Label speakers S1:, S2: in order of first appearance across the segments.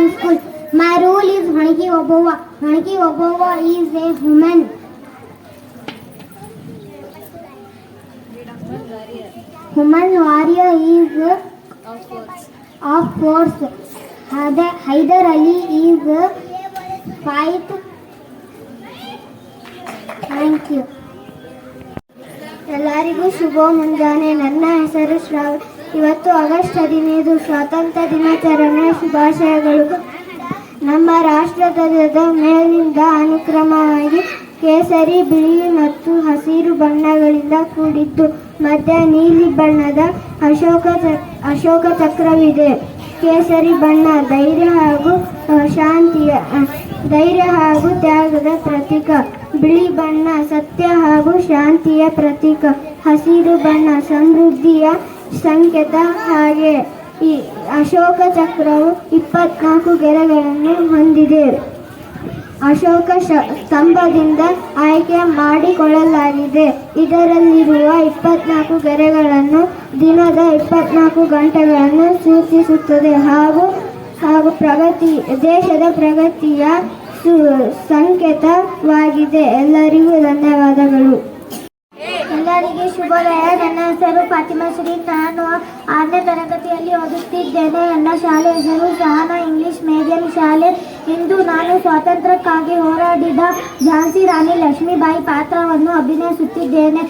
S1: Medium School. My role is Haniki Obawa. Haniki Obawa is a human warrior is of force. Hyder Ali is fight. Thank you. ಎಲ್ಲರಿಗೂ ಶುಭ ಮುಂಜಾನೆ. ನನ್ನ ಹೆಸರು ಶ್ರಾವಣ. ಇವತ್ತು August 15 ಸ್ವಾತಂತ್ರ್ಯ ದಿನಾಚರಣೆ ಶುಭಾಶಯಗಳು. ನಮ್ಮ ರಾಷ್ಟ್ರಧ್ವಜದ ಮೇಲಿಂದ ಅನುಕ್ರಮವಾಗಿ ಕೇಸರಿ, ಬಿಳಿ ಮತ್ತು ಹಸಿರು ಬಣ್ಣಗಳಿಂದ ಕೂಡಿದ್ದು ಮಧ್ಯ ನೀಲಿ ಬಣ್ಣದ ಅಶೋಕ ಚಕ್ರವಿದೆ. ಕೇಸರಿ ಬಣ್ಣ ಧೈರ್ಯ ಹಾಗೂ ತ್ಯಾಗದ ಪ್ರತೀಕ. ಬಿಳಿ ಬಣ್ಣ ಸತ್ಯ ಹಾಗೂ ಶಾಂತಿಯ ಪ್ರತೀಕ. ಹಸಿರು ಬಣ್ಣ ಸಮೃದ್ಧಿಯ ಸಂಕೇತ. ಹಾಗೆ ಈ ಅಶೋಕ ಚಕ್ರವು 24 ಗೆರೆಗಳನ್ನು ಹೊಂದಿದೆ. ಅಶೋಕ ಸ್ತಂಭದಿಂದ ಆಯ್ಕೆ ಮಾಡಿಕೊಳ್ಳಲಾಗಿದೆ. ಇದರಲ್ಲಿರುವ 24 ಗೆರೆಗಳನ್ನು ದಿನದ 24 ಗಂಟೆಗಳನ್ನು ಸೂಚಿಸುತ್ತದೆ ಹಾಗೂ ದೇಶದ ಪ್ರಗತಿಯ ಸಂಕೇತವಾಗಿದೆ. ಎಲ್ಲರಿಗೂ ಧನ್ಯವಾದಗಳು. ಎಲ್ಲರಿಗೆ ಶುಭೋದಯ. ನನ್ನ ಹೆಸರು ಫಾತಿಮಾ ಶ್ರೀ. ನಾನು 6ನೇ ತರಗತಿಯಲ್ಲಿ ಓದುತ್ತಿದ್ದೇನೆ. ನನ್ನ ಶಾಲೆ ಹೆಸರು ಸಹನಾ ಇಂಗ್ಲಿಷ್ ಮೀಡಿಯಂ ಶಾಲೆ. ಇಂದು ನಾನು ಸ್ವಾತಂತ್ರ್ಯಕ್ಕಾಗಿ ಹೋರಾಡಿದ ಝಾನ್ಸಿ ರಾಣಿ ಲಕ್ಷ್ಮೀಬಾಯಿ ಪಾತ್ರವನ್ನು ಅಭಿನಯಿಸುತ್ತಿದ್ದೇನೆ.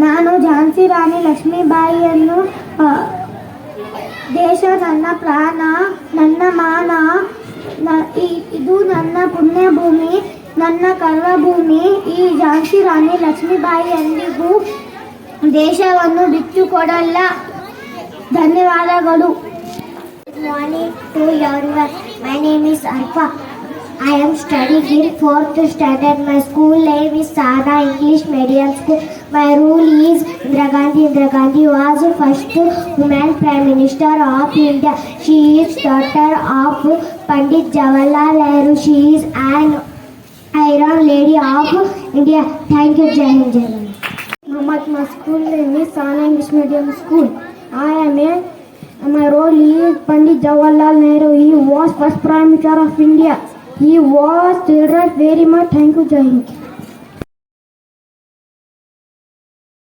S1: ನಾನು ಝಾನ್ಸಿ ರಾಣಿ ಲಕ್ಷ್ಮೀಬಾಯಿಯನ್ನು ದೇಶ ನನ್ನ ಪ್ರಾಣ, ನನ್ನ ಮಾನ, ಇದು ನನ್ನ ಪುಣ್ಯಭೂಮಿ, ನನ್ನ ಕರ್ಮಭೂಮಿ. ಈ ಝಾನ್ಸಿ ರಾಣಿ ಲಕ್ಷ್ಮೀಬಾಯಿ ಎಂದಿಗೂ ದೇಶವನ್ನು ಬಿಟ್ಟುಕೊಡಲ್ಲ. ಧನ್ಯವಾದಗಳು. Good morning to everyone. My name is Arfa. I am studying in 4th standard. My school name is Sahana English Medium School. My role is Indira Gandhi. Indira Gandhi was the first woman Prime Minister of India. She is daughter of Pandit Jawaharlal Nehru. She is an Iron Lady of India. Thank you. Jai Hind. Jai Hind. My school name is Sahana English Medium School. My role is Pandit Jawaharlal Nehru. He was first Prime Minister of India. He was children very much. Thank you. Jai Hind.